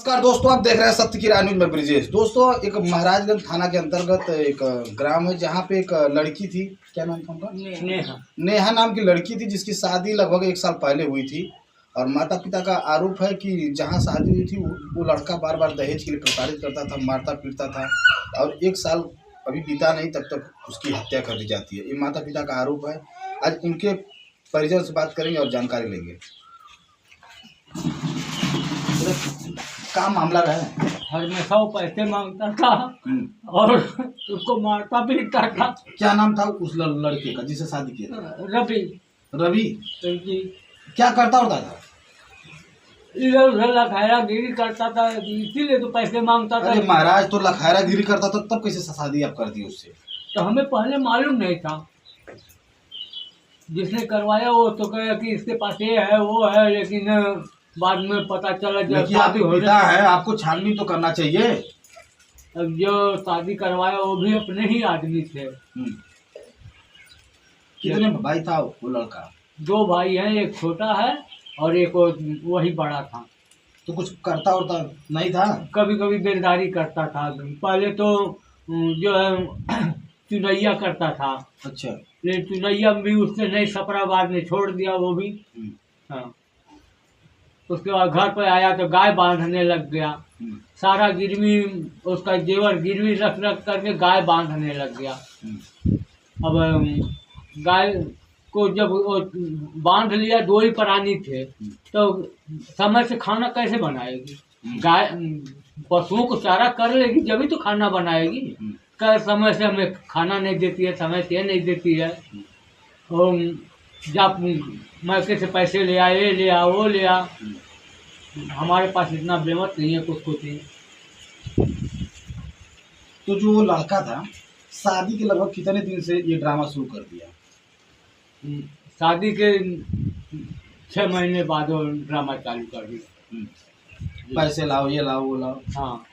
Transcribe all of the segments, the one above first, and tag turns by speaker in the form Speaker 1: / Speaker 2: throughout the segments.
Speaker 1: नमस्कार दोस्तों, आप देख रहे हैं सत्य की राह न्यूज़ में ब्रिजेश। दोस्तों, एक महाराजगंज थाना के अंतर्गत एक ग्राम है जहाँ पे एक लड़की थी। क्या नाम था उनका? नेहा नाम की लड़की थी, जिसकी शादी लगभग 1 साल पहले हुई थी। और माता पिता का आरोप है कि जहाँ शादी हुई थी वो लड़का बार बार दहेज के लिए प्रताड़ित करता था, मारता पीटता था। और 1 साल अभी बीता नहीं तब तक उसकी हत्या कर दी जाती है। ये माता पिता का आरोप है। आज इनके परिजन से बात करेंगे और जानकारी लेंगे। क्या मामला रहा है?
Speaker 2: हमेशा वो पैसे मांगता था और उसको मारता पीटता था।
Speaker 1: क्या नाम था उस लड़के का जिससे शादी किया था?
Speaker 2: रवि।
Speaker 1: रवि
Speaker 2: जी।
Speaker 1: क्या करता होता था?
Speaker 2: इधर उधर लखायागिरी करता था, इसीलिए तो पैसे मांगता था।
Speaker 1: अरे महाराज, तो लखायरागिरी करता था तब कैसे शादी आप कर दी उससे?
Speaker 2: तो हमें पहले मालूम नहीं था। जिसने करवाया वो तो कहे कि इसके पास ये है वो है, लेकिन बाद में पता चला जब
Speaker 1: शादी हो पिता है, आपको छानबीन तो करना चाहिए।
Speaker 2: अब जो शादी करवाया वो भी अपने ही आदमी थे।
Speaker 1: कितने भाई था वो लड़का?
Speaker 2: 2 भाई हैं, एक छोटा है और एक वही बड़ा था।
Speaker 1: तो कुछ करता होता नहीं था?
Speaker 2: कभी कभी बेलदारी करता था। पहले तो जो है चुनैया करता था।
Speaker 1: अच्छा।
Speaker 2: लेकिन चुनैया भी उसने नहीं सपरा, बाद में छोड़ दिया वो भी। हाँ। उसके बाद घर पर आया तो गाय बांधने लग गया। सारा गिरवी उसका जेवर गिरवी रख रख करके गाय बांधने लग गया। अब गाय को जब वो बांध लिया, 2 ही प्राणी थे, तो समय से खाना कैसे बनाएगी? गाय पशुओं को चारा कर लेगी जब तो खाना बनाएगी। कर समय से हमें खाना नहीं देती है, समय से नहीं देती है। और जब मैके से पैसे ले आ, ये ले आ, वो ले आ, हमारे पास इतना बेमत नहीं है कुछ नहीं।
Speaker 1: तो जो वो लड़का था, शादी के लगभग कितने दिन से ये ड्रामा शुरू कर दिया?
Speaker 2: शादी के 6 महीने बाद वो ड्रामा चालू कर दिया।
Speaker 1: पैसे लाओ, ये लाओ, वो लाओ।
Speaker 2: हाँ।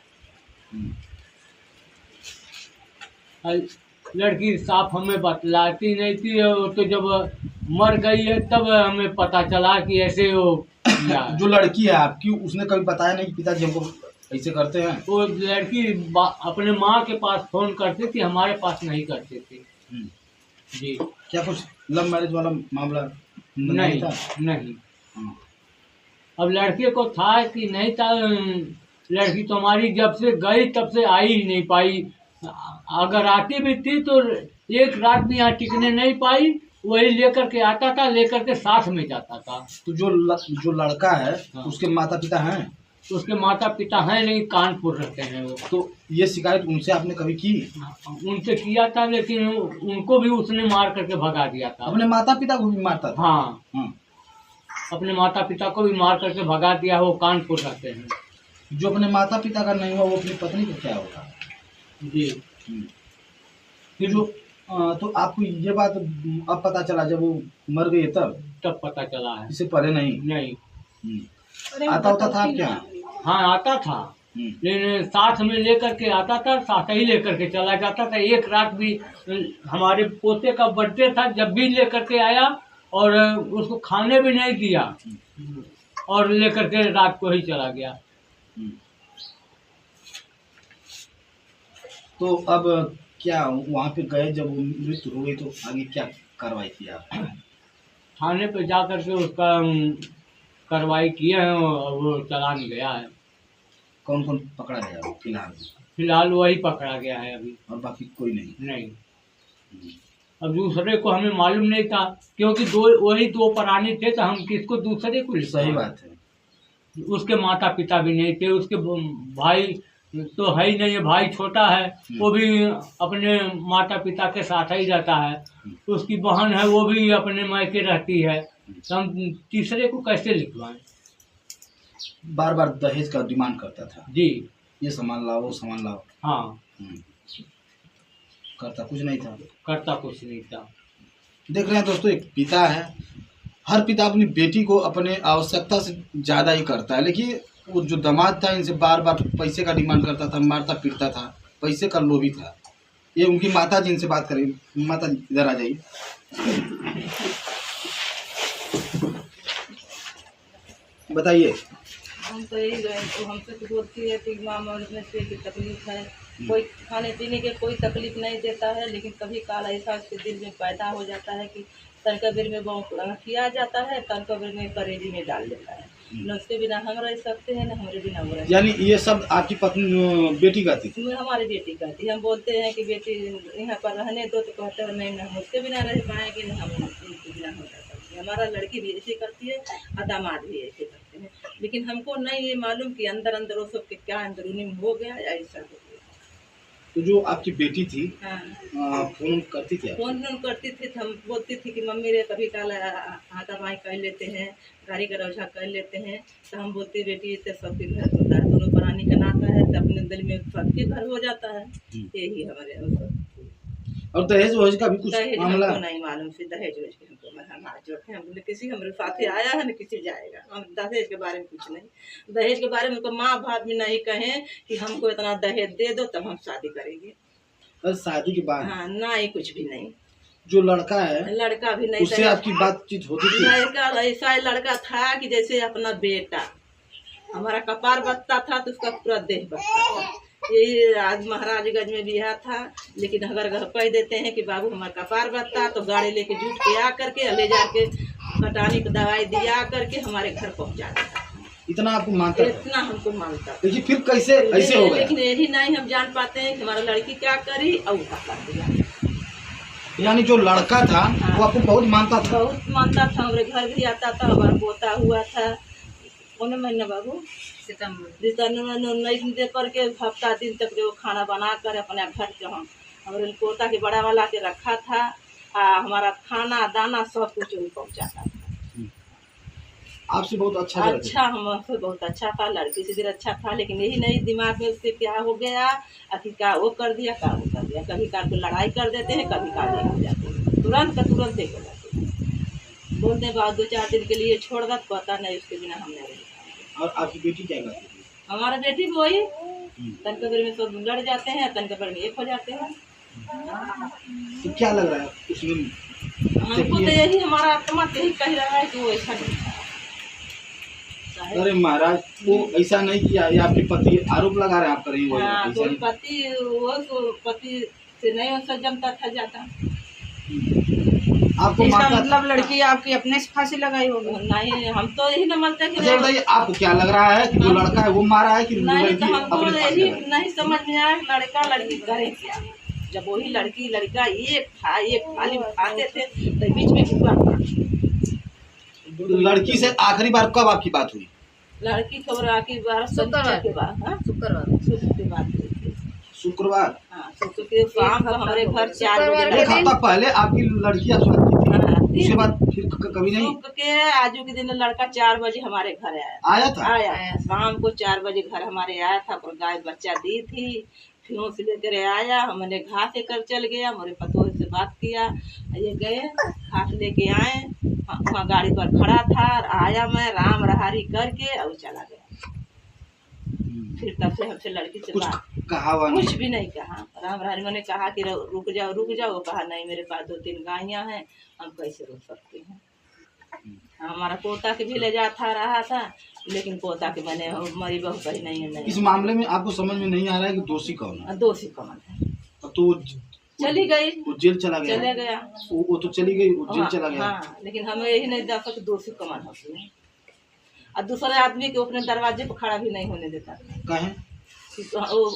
Speaker 2: लड़की साफ हमें बतलाती नहीं थी, तो जब मर गई है तब हमें पता चला कि ऐसे वो
Speaker 1: जो लड़की है आपकी, उसने कभी बताया नहीं कि पिताजी हमको ऐसे करते हैं?
Speaker 2: वो लड़की अपने माँ के पास फोन करती थी, हमारे पास नहीं करती थी। जी।
Speaker 1: क्या कुछ लव मैरिज वाला मामला
Speaker 2: नहीं
Speaker 1: था?
Speaker 2: नहीं। अब लड़के को था कि नहीं था। लड़की तो हमारी जब से गई तब से आई ही नहीं पाई। अगर आती भी थी तो एक रात भी यहाँ टिकने नहीं पाई। वही लेकर के आता था, लेकर के साथ में जाता था।
Speaker 1: तो जो लड़का है, हाँ, उसके माता पिता हैं?
Speaker 2: उसके माता पिता हैं, लेकिन कानपुर रहते हैं वो।
Speaker 1: तो ये शिकायत उनसे आपने कभी की?
Speaker 2: उनसे किया था, लेकिन उनको भी उसने मार करके भगा दिया था।
Speaker 1: अपने माता पिता को भी मारता था?
Speaker 2: हाँ। अपने माता पिता को भी मार करके भगा दिया। वो कानपुर रहते हैं।
Speaker 1: जो अपने माता पिता का नहीं हुआ वो अपनी पत्नी का क्या होगा?
Speaker 2: जी।
Speaker 1: फिर जो तो आपको ये बात अब पता चला जब वो मर गई तब
Speaker 2: पता चला है?
Speaker 1: इससे पहले नहीं आता होता था क्या?
Speaker 2: हाँ, आता था, लेकिन साथ में लेकर के आता था, साथ ही लेकर के चला जाता था। एक रात भी हमारे पोते का बर्थडे था, जब भी लेकर के आया और उसको खाने भी नहीं दिया और लेकर के रात को ही चला गया।
Speaker 1: तो अब क्या वहाँ पे गए, जब वो मृत्यु हो गई तो आगे क्या कार्रवाई किया?
Speaker 2: थाने पे जा करके उसका कार्रवाई किए हैं और वो चालान गया है।
Speaker 1: कौन कौन पकड़ा गया फिलहाल?
Speaker 2: फिलहाल वही पकड़ा गया है अभी, और
Speaker 1: बाकी कोई नहीं।
Speaker 2: अब दूसरे को हमें मालूम नहीं था, क्योंकि वही 2 प्राणी थे, तो हम किसको दूसरे को?
Speaker 1: सही बात है।
Speaker 2: उसके माता पिता भी नहीं थे, उसके भाई तो है ही नहीं, भाई छोटा है, वो भी अपने माता पिता के साथ ही रहता है। उसकी बहन है, वो भी अपने मायके रहती है। तो हम तीसरे को कैसे लिखवाएं?
Speaker 1: बार बार दहेज का डिमांड करता था।
Speaker 2: जी।
Speaker 1: ये सामान लाओ, वो सामान लाओ।
Speaker 2: हाँ।
Speaker 1: करता कुछ नहीं था।
Speaker 2: करता कुछ नहीं था।
Speaker 1: देख रहे हैं दोस्तों, एक पिता है, हर पिता अपनी बेटी को अपने आवश्यकता से ज़्यादा ही करता है, लेकिन वो जो दामाद था इनसे बार बार पैसे का डिमांड करता था, मारता पीटता था, पैसे का लोभी था। ये उनकी माता जी, इनसे बात करें। माता जी इधर आ जाइए। बताइए
Speaker 3: हम तो यही तो हमसे तो बोलती है कि माँ मरने से की तकलीफ है, कोई खाने पीने के कोई तकलीफ नहीं देता है, लेकिन कभी काल ऐसा उसके दिल में पैदा हो जाता है कि तनकबीर में किया जाता है, तनकबीर में करेजी में डाल देता है। न उसके बिना हम रह सकते हैं, न हमारे बिना वो रह।
Speaker 1: यानी ये सब आपकी पत्नी बेटी का थी?
Speaker 3: हमारी बेटी का थी। हम बोलते हैं कि बेटी यहाँ पर रहने दो, तो कहते हैं नहीं, न हम उसके बिना रह पाएंगे, न हम उसके बिना हो सकते। हमारा लड़की भी ऐसे करती है और दामाद भी ऐसे करते हैं, लेकिन हमको नहीं ये मालूम कि अंदर अंदर वो सब के क्या अंदरूनी में हो गया या ऐसा हो गया।
Speaker 1: तो जो आपकी बेटी थी
Speaker 3: हाँ,
Speaker 1: फोन करती थी?
Speaker 3: फोन करती थी तो हम बोलती थी कि मम्मी रे कभी काल हाथा माई कर लेते हैं, गाड़ी का रौझा कर लेते हैं, तो हम बोलते बेटी इससे सबके घर होता है, दोनों प्राणी का नाता है, तो अपने दिल में सबके घर हो जाता है। यही हमारे।
Speaker 1: और दहेज वहेज का भी कुछ
Speaker 3: दहेज
Speaker 1: मामला?
Speaker 3: हमको नहीं मालूम से दहेज वहेज के हमको हम हाथ जोड़ते हैं, हम बोले किसी हमारे साथ आया है न किसी जाएगा, हम दहेज के बारे में कुछ नहीं। दहेज के बारे में तो माँ बाप भी नहीं कहें कि हमको इतना दहेज दे दो तब हम शादी करेंगे।
Speaker 1: और शादी के बाद?
Speaker 3: हाँ, नहीं कुछ भी नहीं।
Speaker 1: जो लड़का है
Speaker 3: लड़का भी नहीं,
Speaker 1: उससे आपकी बातचीत होती थी?
Speaker 3: लड़का ऐसा लड़का था कि जैसे अपना बेटा, हमारा कपार बत्ता था तो उसका पूरा देह बत्ता था। यही आज महाराजगंज में बिहा था, लेकिन अगर घर कह देते हैं कि बाबू हमारा कपार बत्ता, तो गाड़ी लेके जुट के आ करके ले जाके कटानी की दवाई दिया करके हमारे घर पहुंचा देता।
Speaker 1: इतना आपको मानता?
Speaker 3: इतना हमको मानता।
Speaker 1: लेकिन फिर कैसे ऐसे हो गया?
Speaker 3: लेकिन यही नहीं हम जान पाते हैं कि हमारा लड़की क्या करी और क्या कर दिया।
Speaker 1: यानी जो लड़का था वो आपको बहुत मानता था?
Speaker 3: बहुत मानता था, हमारे घर भी आता था, हमारा पोता हुआ था। कौन महीना बाबू? सितंबर 19 दे करके हफ्ता दिन तक जो खाना बना कर अपने घर के हम हमारे पोता के बड़ा वाला के रखा था। हमारा खाना दाना सब कुछ वही पहुँचाता था।
Speaker 1: आपसे बहुत अच्छा
Speaker 3: हमसे बहुत अच्छा था, लड़की से भी अच्छा था, लेकिन यही नहीं दिमाग में उससे क्या हो गया, आखिर क्या वो कर दिया, क्या वो कर दिया। कभी कार को लड़ाई कर देते हैं, कभी कार ले जाते हैं, तुरंत का तुरंत देख जाते हैं। बोलते हैं बाद 2-4 दिन के लिए छोड़ दो, पता नहीं उसके बिना हम नहीं रह।
Speaker 1: और आपकी बेटी क्या करती थी?
Speaker 3: हमारा बेटी भी वही तनकबीर में सब लड़ जाते हैं, तनकबीर में एक हो जाते हैं।
Speaker 1: तो क्या लग रहा है उसमें?
Speaker 3: हमको तो यही हमारा आत्मा यही कह रहा है कि वो ऐसा नहीं था।
Speaker 1: अरे महाराज, वो ऐसा नहीं किया, ये आपके पति आरोप लगा रहे हैं आप पर ही?
Speaker 3: हाँ, तो पति से नहीं वैसा जमता था जाता।
Speaker 1: आपको
Speaker 4: मतलब लड़की आपकी अपने से फांसी लगाई होगी?
Speaker 3: नहीं, हम तो यही न मानते कि
Speaker 1: अच्छा बताइए, आपको क्या लग रहा है कि जो लड़का है वो मारा है कि
Speaker 3: नहीं? तो
Speaker 1: लड़की
Speaker 3: हमको
Speaker 1: अपने फांसी
Speaker 3: यही
Speaker 1: लगाई?
Speaker 3: नहीं समझ में आया लड़का लड़की करे क्या, जब वही लड़की लड़का एक थाली में खाते थे तो बीच में हुआ था।
Speaker 1: लड़की से आखिरी बार कब आपकी बात हुई?
Speaker 3: लड़की खबर आखिरी बार शुक्रवार के बाद, शुक्र के बाद।
Speaker 1: शुक्रवार?
Speaker 3: हाँ, शुक्र के शाम को हमारे घर 4 बजे।
Speaker 1: एक हफ्ता पहले आपकी लड़की आप शादी थी, उसके बाद फिर कभी नहीं?
Speaker 3: शुक्र के आजू के दिन लड़का 4 बजे हमारे घर आया शाम को 4 बजे घर हमारे आया था, पर गाय बच्चा दी थी। फिर से लेकर आया, हमने घास लेकर चल गया, हमारे पतोह से बात किया, ये गए घास लेके आए, वहाँ गाड़ी पर खड़ा था, आया मैं राम रहारी करके और चला गया। फिर तब से हमसे लड़की से बात कुछ भी नहीं कहा। राम रहारी मैंने कहा कि रुक जाओ, वो कहा नहीं मेरे पास 2-3 गायें हैं, हम कैसे रुक सकते हैं। हमारा पोता के भी ले जाता रहा था, लेकिन पोता के मैंने मरी बहू कही नहीं है।
Speaker 1: इस मामले में आपको समझ में नहीं आ रहा है कि दोषी कौन है?
Speaker 3: दोषी कौन है?
Speaker 1: तो
Speaker 3: चली गई,
Speaker 1: वो जेल चला गया। वो तो चली गई, वो जेल चला गया।
Speaker 3: हाँ, लेकिन हमें यही नहीं देखा कि दोषी कौन है उसमें। और दूसरे आदमी को अपने दरवाजे पर खड़ा भी नहीं होने देता।
Speaker 1: कहें
Speaker 3: वो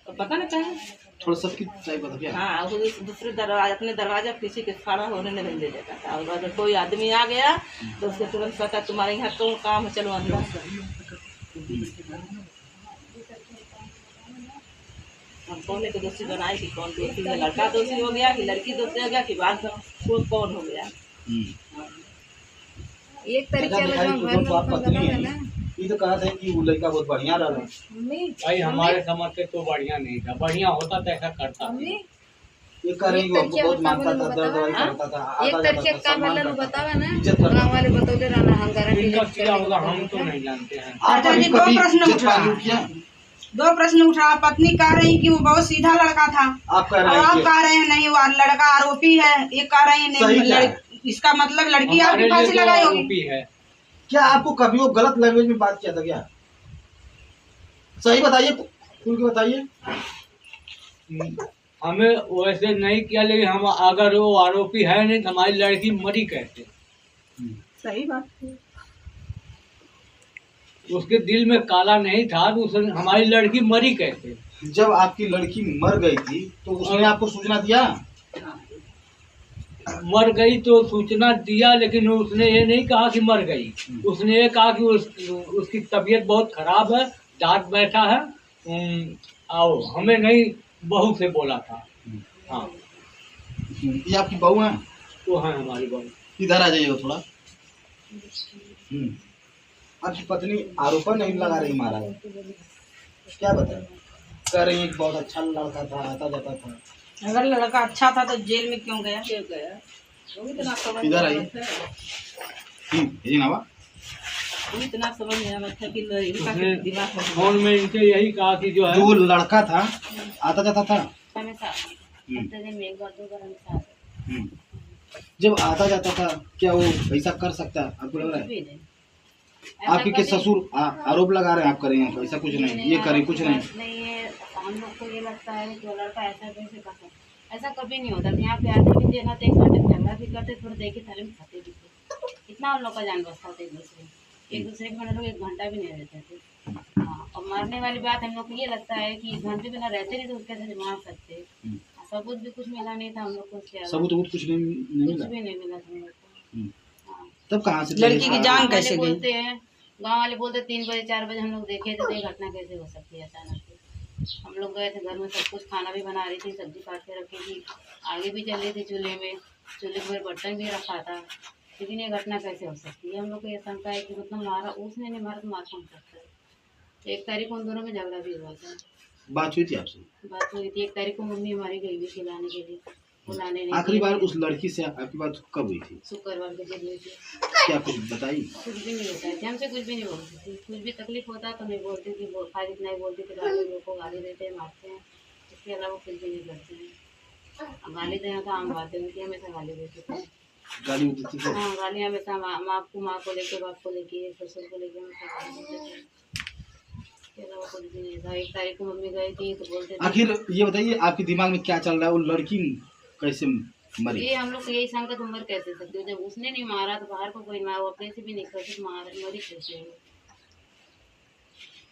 Speaker 3: पता नहीं कहें,
Speaker 1: थोड़ा सबकी चाय बता क्या?
Speaker 3: हाँ, वो दूसरे दरवाजे अपने दरवाजा किसी के खड़ा होने नहीं दे देता था। और अगर कोई आदमी आ गया तो उसके तुरंत पता तुम्हारे यहाँ तो काम है, चलो अंदर। हम कौन को दोषी बनाए कि कौन दोषी है? लड़का दोषी हो गया कि लड़की दोषी हो गया कि बात कौन हो गया?
Speaker 4: एक तरीके
Speaker 1: ये तो कहा था कि वो लड़का बहुत बढ़िया रहा।
Speaker 2: भाई हमारे समझ से तो बढ़िया नहीं था, बढ़िया होता तो ऐसा करता।
Speaker 1: ये कह रही है कि बहुत मानता था, दर्द करता था।
Speaker 4: एक तरीके का मतलब बतावा ना, गांव वाले बतौले रहना हम गारंटी
Speaker 2: क्या होगा हम तो नहीं जानते हैं।
Speaker 1: आप अभी
Speaker 5: दो प्रश्न उठा।
Speaker 1: किया?
Speaker 5: 2 प्रश्न उठा। पत्नी कह रही कि वो बहुत सीधा लड़का था,
Speaker 1: आप कह
Speaker 5: और
Speaker 1: रहे
Speaker 5: आप
Speaker 1: हैं
Speaker 5: कह रहे हैं नहीं वो लड़का आरोपी है। ये कह रही
Speaker 1: सही क्या
Speaker 5: नहीं,
Speaker 1: है?
Speaker 5: इसका मतलब लड़की आपकी
Speaker 2: हमारे लिए
Speaker 5: फांसी
Speaker 2: तो
Speaker 5: लगाई
Speaker 2: आरोपी
Speaker 5: होगी।
Speaker 2: है।
Speaker 1: क्या आपको कभी वो गलत लैंग्वेज में बात किया था क्या? सही बताइए, खुल के बताइए।
Speaker 2: हमें वैसे नहीं किया, लेकिन हम अगर वो आरोपी है नहीं तो हमारी लड़की मरी कैसे?
Speaker 3: सही बात है।
Speaker 2: उसके दिल में काला नहीं था तो उसने हमारी लड़की मरी कैसे?
Speaker 1: जब आपकी लड़की मर गई थी तो उसने आपको सूचना दिया?
Speaker 2: मर गई तो सूचना दिया, लेकिन उसने ये नहीं कहा कि मर गई। उसने ये कहा कि उसकी तबीयत बहुत खराब है, दांत बैठा है। आओ, हमें नहीं, बहू से बोला था। हाँ,
Speaker 1: ये आपकी बहू है?
Speaker 2: वो है हमारी बहू।
Speaker 1: इधर आ जाइएगा थोड़ा। आपकी पत्नी आरोपण नहीं लगा रही महाराज, क्या बताएं? कह रही है कि बहुत अच्छा लड़का था, आता जाता था।
Speaker 5: अगर लड़का अच्छा था तो जेल में क्यों गया?
Speaker 3: वो इतना समझ
Speaker 1: इधर आइए। ये नावा
Speaker 3: वो इतना समझ नहीं आया था कि लड़का
Speaker 2: उसने
Speaker 3: के दिमाग में
Speaker 2: फोन में इनसे यही कहा कि जो है
Speaker 1: जो लड़का था आता जाता था। जब आता जाता था क्या वो ऐसा कर सकता है? आपको लग रहा है? आपके के ससुर आरोप लगा रहे हैं, आप करेंगे ऐसा कुछ नहीं, ये करें कुछ नहीं।
Speaker 4: हम लोग को ये लगता है कि वो लड़का ऐसा कैसे कर सकता है। ऐसा कभी नहीं होता। यहाँ पे आते भी देना तो एक घंटे झगड़ा भी करते, थोड़ा देखे थाले में खाते भी थे। इतना हम लोग का जान बसता था एक दूसरे के। मतलब एक घंटा भी नहीं रहते थे। हाँ, और मरने वाली बात हम लोग को ये लगता है कि एक घंटे बिना रहते नहीं तो उसके कैसे मार सकते। सबूत भी कुछ मिला नहीं था हम लोग को।
Speaker 1: सबूत कुछ नहीं मिला?
Speaker 4: भी नहीं मिला हम लोग को।
Speaker 1: तब कहाँ से
Speaker 5: लड़की की जान कैसे गई?
Speaker 4: बोलते हैं गाँव वाले, बोलते 3 बजे 4 बजे हम लोग देखे थे, तो ये घटना कैसे हो सकती है अचानक से। हम लोग गए थे घर में, सब कुछ खाना भी बना रही थी, सब्जी काट के रखी थी, आगे भी चल रही थी चूल्हे में, चूल्हे पर बर्तन भी रखा था, लेकिन ये घटना कैसे हो सकती है? हम लोग को ये शंका है कि मतलब मारा उसने नहीं, मारा तो मार कौन सकता है। 1 तारीख को उन दोनों में झगड़ा भी हुआ था।
Speaker 1: बात हुई थी आपसे?
Speaker 4: बात हुई थी 1 तारीख को। मम्मी हमारी गई हुई खिलाने के लिए, बुलाने नहीं।
Speaker 1: आखिरी बार उस लड़की से आपकी बात कब हुई थी?
Speaker 4: शुक्रवार के दिन हुई थी।
Speaker 1: क्या कुछ बताइए?
Speaker 4: कुछ भी नहीं बताया थी हमसे, कुछ भी नहीं बोलती थी। कुछ भी तकलीफ होता तो नहीं बोलती थी, खाली इतना ही बोलती थी लोगों को गाली देते हैं, मारते हैं, इसके अलावा कुछ भी नहीं करते हैं। गाली देना तो आम बात है, उनकी हमेशा गाली देते थे।
Speaker 1: गाली देती थी?
Speaker 4: हाँ, गाली हमेशा माँ को लेके, बाप को लेके, ससुर को लेके हमेशा गाली देते थे। इसके अलावा कुछ भी नहीं था। 1 तारीख को मम्मी गई थी तो बोलते थे।
Speaker 1: आखिर ये बताइए आपके दिमाग में क्या चल रहा है? वो लड़की कैसे मरी?
Speaker 4: ये हम लोग को यही शंका, तो मर कैसे सकती हो? जब उसने नहीं मारा तो बाहर को कोई मारा, वो अपने से भी नहीं करते, मरी कैसे है?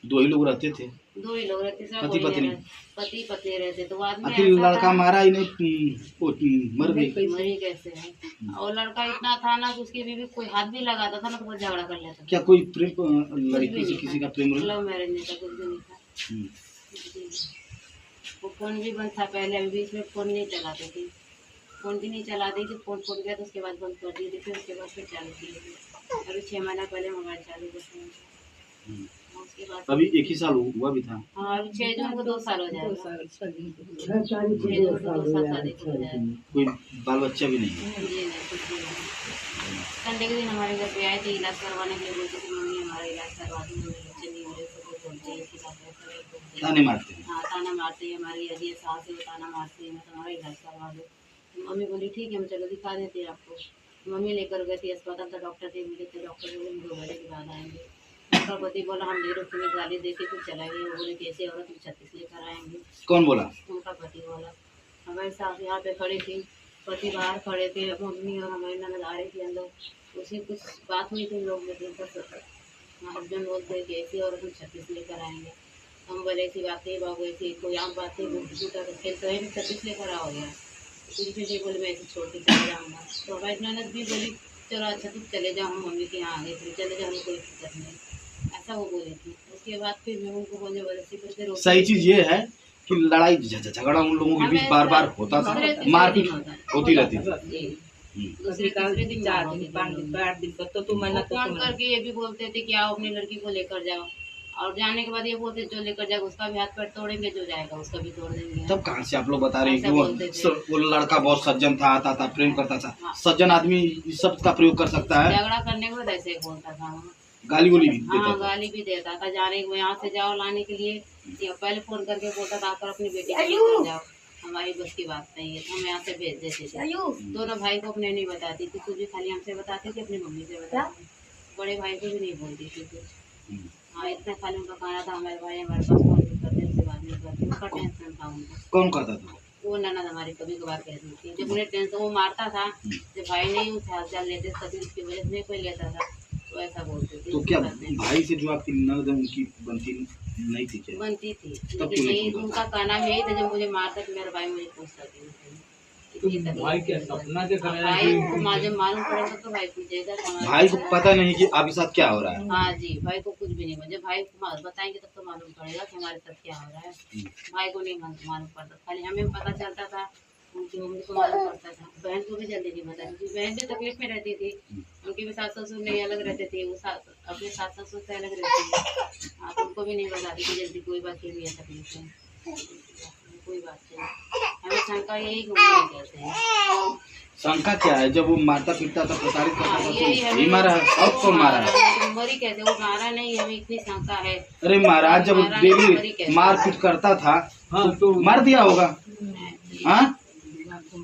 Speaker 1: 2 ही लोग रहते थे?
Speaker 4: 2 ही लोग रहते, सब
Speaker 1: पति पत्नी?
Speaker 4: पति पत्नी रहते। तो आदमी
Speaker 1: आखिर लड़का मारा ही नहीं, वो मर गई?
Speaker 4: मरी कैसे है? और लड़का इतना था ना कि उसकी बीवी कोई हाथ भी लगाता था ना तो वो झगड़ा कर लेता था।
Speaker 1: क्या कोई प्रेम लड़की से किसी का प्रेम?
Speaker 4: लव मैरिज नहीं था, कुछ भी नहीं था। वो फोन भी बंद था पहले, अभी बीच में फोन नहीं चलाती थी, फोन भी नहीं चलाती थी। फोन फूट गया तो उसके बाद बंद कर दी थी, फिर उसके बाद फिर चालू की थी। अभी 6 महीना पहले मोबाइल चालू किया। उसके बाद
Speaker 1: अभी 1 ही साल हुआ भी था।
Speaker 4: हाँ, अभी 6 जून को 2 साल हो जाएगा। 6 जून को 2 साल शादी को हो जाएगा।
Speaker 1: कोई बाल बच्चा भी नहीं?
Speaker 4: जी नहीं, कुछ भी नहीं। संडे के दिन हमारे घर पे आए थे इलाज करवाने के लिए, बोलते थे मम्मी हमारा इलाज करवा दी, मेरे बच्चे नहीं हो रहे, तो बोलते हैं कि
Speaker 1: ताने मारते हैं?
Speaker 4: हाँ, ताना मारते हैं। हमारी यदि सास है वो ताना मारते हैं, मैं तुम्हारा इलाज करवा दो। मम्मी बोली ठीक है, हम चलो दिखा देते हैं आपको। मम्मी लेकर गई थी अस्पताल, तो डॉक्टर थे मिले थे, डॉक्टर बोले हम 2 बजे के बाद आएंगे। उनका पति बोला हम 1.5 में गाली देके फिर चलाएंगे। वो बोले कैसे औरत हम 36 लेकर आएंगे।
Speaker 1: कौन बोला?
Speaker 4: उनका पति बोला। हमारी सास यहाँ पे खड़ी थी, पति बाहर खड़े थे, मम्मी और हमारी ननद आ रही थी अंदर। उसी कुछ बात हुई थी लोग, मतलब हस्बैंड बोलते हैं कि ऐसी औरत हम 36 लेकर आएंगे। हम बोले ऐसी बात नहीं बाबू, ऐसी कोई आम बात है, झूठा तो खेल तो है, 36 लेकर आओ गया। कुछ भी नहीं बोले, मैं ऐसे छोड़ के चले जाऊँगा। तो हमारी ननद भी बोली चलो अच्छा तुम चले जाओ, हम मम्मी के यहाँ आ गए, फिर चले जाओ, कोई दिक्कत नहीं, ऐसा वो बोली थी। उसके बाद फिर मैं उनको बोलने जबरदस्ती करके रोक।
Speaker 1: सही चीज ये है कि लड़ाई झगड़ा उन लोगों के बीच बार बार होता था, मारपीट होती रहती थी।
Speaker 3: दूसरे तीसरे दिन 4 दिन 5 दिन 8 दिन तक तो तुम मना
Speaker 4: फोन करके ये भी बोलते थे कि आओ अपनी लड़की को लेकर जाओ, और जाने के बाद ये बोलते जो लेकर जाएगा उसका भी हाथ पैर तोड़ेंगे, जो जाएगा उसका भी तोड़ देंगे।
Speaker 1: तब कहाँ से आप लोग बता रहे हैं कि
Speaker 4: ऐसा
Speaker 1: वो लड़का बहुत सज्जन था, आता था, प्रेम करता था? सज्जन आदमी इस शब्द का प्रयोग कर सकता है?
Speaker 4: झगड़ा करने के बाद ऐसे ही बोलता था।
Speaker 1: गाली गोली भी देता
Speaker 4: हाँ,
Speaker 1: था?
Speaker 4: गाली भी देता था। जाने को यहाँ से जाओ लाने के लिए, या पहले फोन करके बोलता था आकर अपनी बेटी को लेकर जाओ, हमारी बस की बात नहीं है, तो हम यहाँ से भेज देते थे। दोनों भाई को अपने नहीं बताती थी कुछ भी, खाली हमसे बताती थी, अपनी मम्मी से बताती थी, बड़े भाई को भी नहीं बोलती थी कुछ। हाँ इतना खाली उनका कहना था हमारे भाई हमारे पास फोन नहीं करते, उसके बाद में करते, उसका टेंशन था उनको।
Speaker 1: कौन कहता था?
Speaker 4: वो ननद हमारी कभी कभार कहती थी, जब उन्हें टेंशन वो मारता था, जब भाई नहीं उसे हाथ जाल लेते कभी उसकी वजह से नहीं कोई लेता था, तो ऐसा बोलते थे।
Speaker 1: तो क्या भाई से जो आपकी ननद है उनकी बनती नहीं थी क्या?
Speaker 4: बनती थी, लेकिन नहीं, उनका कहना भी यही था जब मुझे मारता कि मेरा भाई मुझे पूछता था।
Speaker 2: भाई क्या सपना देख रहे
Speaker 4: भाई
Speaker 2: हैं
Speaker 4: को जब मालूम पड़ेगा तो भाई पूछेगा कि
Speaker 1: भाई को पता नहीं कि आपके साथ क्या हो रहा है?
Speaker 4: हाँ जी, भाई को कुछ भी नहीं, मुझे भाई को बताएंगे तब तो मालूम पड़ेगा कि हमारे साथ क्या हो रहा है। भाई को नहीं मालूम पड़ता, खाली हमें पता चलता था, उनकी मम्मी को मालूम पड़ता था, बहन को भी जल्दी नहीं पता क्योंकि बहन भी तकलीफ में रहती थी, उनके भी सास ससुर नहीं अलग रहते थे, वो अपने सास ससुर से अलग रहती थी। हाँ तो उनको भी नहीं बताती कि जल्दी कोई बात ये भी है तकलीफ है, कोई बात नहीं। हमें शंका यही कहते हैं।
Speaker 1: शंका क्या है? जब वो मारता पीटता था, प्रताड़ित करता था,
Speaker 4: यही
Speaker 1: तो ही मारा है और कौन मारा है?
Speaker 4: मरी कहते, वो मारा नहीं, हमें इतनी शंका है।
Speaker 1: अरे महाराज जब डेली मारपीट करता था तो मार दिया होगा, हाँ?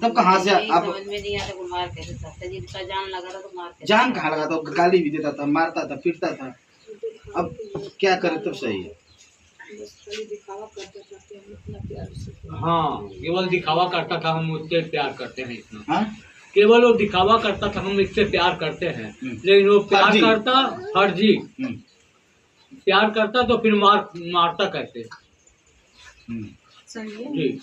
Speaker 1: तब कहाँ से आप
Speaker 4: समझ में नहीं आता, वो मार कैसे सकता, जिसका जान लगा था तो मार कैसे?
Speaker 1: जान कहाँ लगा था? गाली भी देता था, मारता था, पीटता था, अब क्या करे? तब सही है।
Speaker 2: हाँ केवल दिखावा करता था हम उससे प्यार करते हैं इतना,
Speaker 1: हाँ?
Speaker 2: केवल वो दिखावा करता था हम इससे प्यार करते हैं, लेकिन वो प्यार
Speaker 1: फर्जी।
Speaker 2: करता फर्जी, प्यार करता तो फिर मारता कैसे? जी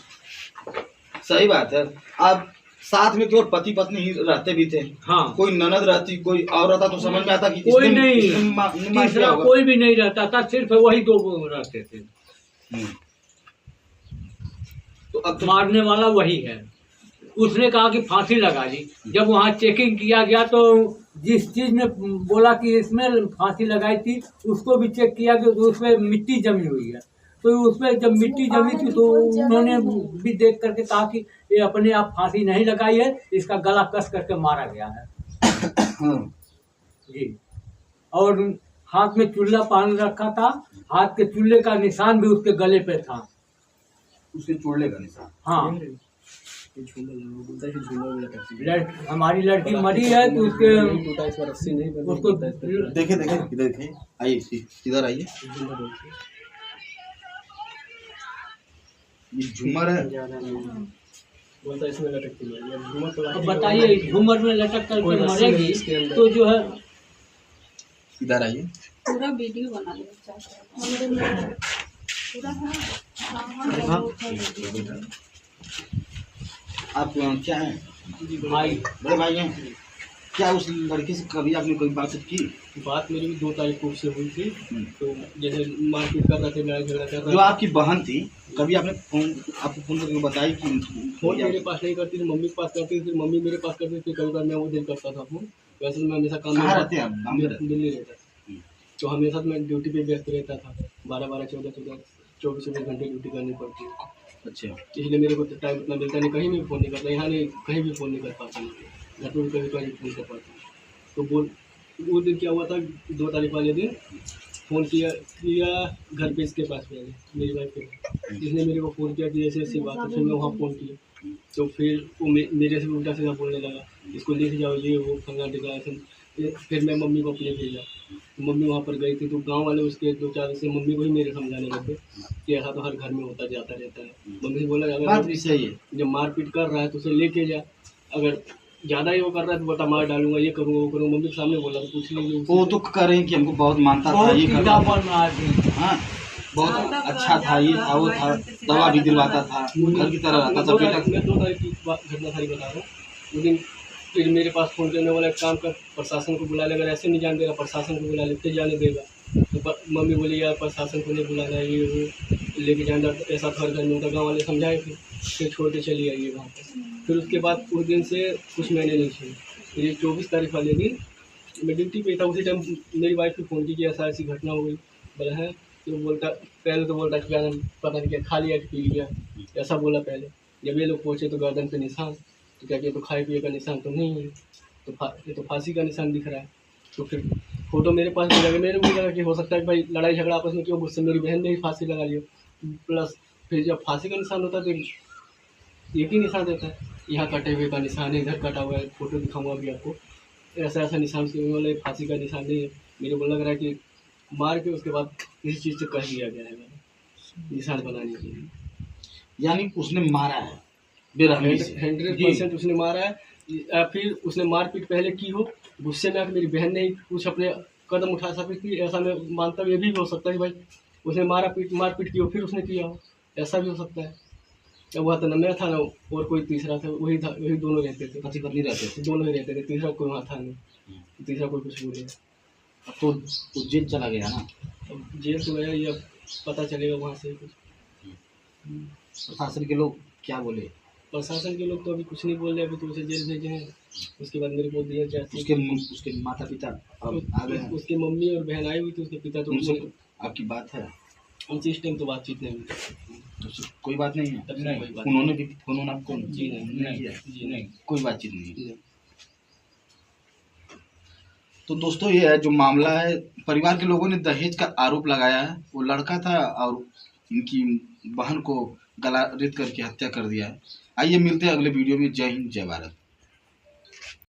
Speaker 1: सही बात है। अब साथ में केवल पति पत्नी ही रहते भी थे,
Speaker 2: हाँ,
Speaker 1: कोई ननद रहती, कोई और रहता तो समझ में आता कि
Speaker 2: कोई
Speaker 1: इसने-
Speaker 2: नहीं,
Speaker 1: इसने मार
Speaker 2: तीसरा
Speaker 1: दिया होगा।
Speaker 2: कोई भी नहीं रहता था, सिर्फ वही दो रहते थे।
Speaker 1: तो अब तो
Speaker 2: मारने वाला वही है। उसने कहा कि फांसी लगा ली, जब वहाँ चेकिंग किया गया तो जिस चीज ने बोला कि इसमें फांसी लगाई थी उसको भी चेक किया कि उसमें मिट्टी जमी हुई है, तो उसमें जब मिट्टी जमी थी तो उन्होंने भी देख करके कहा कि ये अपने आप फांसी नहीं लगाई है, इसका गला कस करके मारा गया है। जी, और हाथ में चूल्हा पहन रखा था, हाथ के चूल्हे का निशान भी उसके गले पे था।
Speaker 1: उसके चूल्हे का निशान?
Speaker 2: हाँ, हमारी लड़की मरी है तो उसको
Speaker 1: देखे इधर देखिए, आइए इधर आइए। ये झूमर है,
Speaker 2: अब बताइए झूमर में लटक करके मरेगी तो जो है।
Speaker 1: इधर आइए।
Speaker 5: पूरा वीडियो बना लो।
Speaker 1: आप क्या है?
Speaker 2: भाई,
Speaker 1: बड़े भाई हैं क्या? उस लड़के से कभी आपने कोई बातचीत की?
Speaker 6: बात मेरी भी 2 तारीख को उससे हुई थी, तो जैसे मारपीट कर रहे थे, लड़ाई झगड़ा कर
Speaker 1: जो
Speaker 6: रहा था।
Speaker 1: आपकी बहन थी, कभी आपने आपको फोन करके बताई कि
Speaker 6: फोन मेरे पास नहीं करती थी, मम्मी के पास करती थी, फिर मम्मी मेरे पास करती थी, कभी बार मैं वो दिन करता था फोन। वैसे तो मैं हमेशा काम
Speaker 1: कहाँ रहते हैं आप? गाँव में रहते हैं?
Speaker 6: दिल्ली रहता था, तो हमेशा मैं ड्यूटी पे व्यस्त रहता था, 12-12, 14-14, 24 घंटे ड्यूटी करनी पड़ती है।
Speaker 1: अच्छा,
Speaker 6: इसलिए मेरे को टाइम उतना मिलता नहीं, कहीं भी फ़ोन नहीं करता, यहाँ नहीं कहीं भी फ़ोन नहीं कर पाता, घर पर भी कभी कभी फ़ोन कर पाता। तो वो दिन क्या हुआ था, 2 तारीख वाले दिन फ़ोन किया घर पे इसके पास पहले मेरी वाइफ के, इसने मेरे को फ़ोन किया कि ऐसे ऐसी बात है। फिर मैं वहाँ फ़ोन किया तो फिर वो मेरे से उल्टा सीधा बोलने लगा, इसको लेके जाओ, ये वो फंगा डिक्लेरेशन। फिर मैं मम्मी को अपने भेजा, मम्मी वहाँ पर गई थी, तो गांव वाले उसके 2-4 से मम्मी को ही मेरे समझाने लगे कि ऐसा तो हर घर में होता जाता रहता है। मम्मी से बोला
Speaker 1: बात
Speaker 6: अगर
Speaker 1: भी सही है।
Speaker 6: जब मारपीट कर रहा है तो उसे लेके जा, अगर ज़्यादा ही वो कर रहा है तो बता, मार डालूंगा, ये करूँगा वो करूँगा। मम्मी के सामने बोला तो पूछ लीजिए उससे।
Speaker 1: वो तो करें कि हमको बहुत मानता था,
Speaker 2: बहुत
Speaker 1: ये करता था,
Speaker 2: सीधापन आदमी।
Speaker 1: हाँ बहुत अच्छा था, ये था वो था, दवा भी दिलवाता था, घर की तरह रहता था। बेटा
Speaker 6: मैं 2 तारीख की घटना सारी बता रहा हूँ। उस दिन फिर मेरे पास फ़ोन करने वाला, एक काम कर, प्रशासन को बुला ले, अगर ऐसे नहीं जान देगा प्रशासन को बुला ले, फिर जाने देगा। तो मम्मी बोली यार प्रशासन को नहीं बुलाना है, ये वो लेके जाना, ऐसा तो हर घर में होता। गाँव वाले समझाए, फिर छोड़ के चली आइए वहाँ पर। फिर उसके बाद उस दिन से कुछ महीने नहीं छूए। फिर ये 24 तारीख वाले दिन मैं ड्यूटी पे था, उसी टाइम मेरी वाइफ को फ़ोन की कि ऐसा ऐसी घटना हो गई। बोला है, तो बोलता पहले तो बोलता कि गर्दन पता नहीं क्या खा लिया कि पी लिया, ऐसा बोला पहले। जब ये लोग पहुँचे तो गर्दन पे निशान, तो क्या किया, तो खाए पिए का निशान तो नहीं है, तो ये तो फांसी का निशान दिख रहा है। तो फिर फोटो मेरे पास भी लगा, मेरे को लगा कि हो सकता है कि भाई लड़ाई झगड़ा आपस में क्यों, मुझसे मेरी बहन ने ही फांसी लगा लिया। प्लस फिर जब फांसी का निशान होता है तो एक ही निशान देता है, यहाँ कटे हुए का निशान है, इधर कटा हुआ है, फोटो दिखाऊंगा अभी आपको। ऐसा ऐसा निशान से वाला फांसी का निशान नहीं है। मेरे को लग रहा है कि मार के उसके बाद किसी चीज़ से कह दिया गया है निशान बनाने के लिए।
Speaker 1: यानी उसने मारा है बेरहमी से?
Speaker 6: 100% उसने मारा है, या फिर उसने मारपीट पहले की हो, गुस्से में आकर मेरी बहन ने कुछ अपने कदम उठा सकती थी, ऐसा मैं मानता हूँ। ये भी हो सकता है कि भाई उसने मारपीट की हो फिर उसने किया हो, ऐसा भी हो सकता है। अब वहाँ तो न मैं था ना और कोई तीसरा था, वही दोनों रहते थे,
Speaker 1: पति पत्नी रहते थे?
Speaker 6: दोनों ही रहते थे, तीसरा कोई वहाँ था नहीं, तीसरा कोई कुछ बोले।
Speaker 1: अब तो जेल चला गया ना?
Speaker 6: अब जेल तो गया, ये अब पता चलेगा वहाँ से कुछ।
Speaker 1: प्रशासन के लोग क्या बोले?
Speaker 6: प्रशासन के लोग तो अभी कुछ नहीं बोल रहे, अभी तो उसे जेल भेजे हैं। उसके बाद मेरे को दिया जाए,
Speaker 1: उसके माता पिता अब आ गए हैं?
Speaker 6: उसकी मम्मी और बहन आई हुई थी, उसके पिता तो
Speaker 1: उनसे आपकी बात है?
Speaker 6: उनसे इस टाइम तो बातचीत नहीं हुई।
Speaker 1: उससे कोई बात नहीं है?
Speaker 6: नहीं, कोई बात
Speaker 1: उन्होंने भी फोन आपको
Speaker 6: जी नहीं
Speaker 1: किया?
Speaker 6: जी नहीं,
Speaker 1: कोई बातचीत नहीं।
Speaker 6: नहीं।
Speaker 1: तो दोस्तों ये है जो मामला है, परिवार के लोगों ने दहेज का आरोप लगाया है। वो लड़का था और इनकी बहन को गला रेत करके हत्या कर दिया है। आइए मिलते हैं अगले वीडियो में। जय हिंद, जय भारत।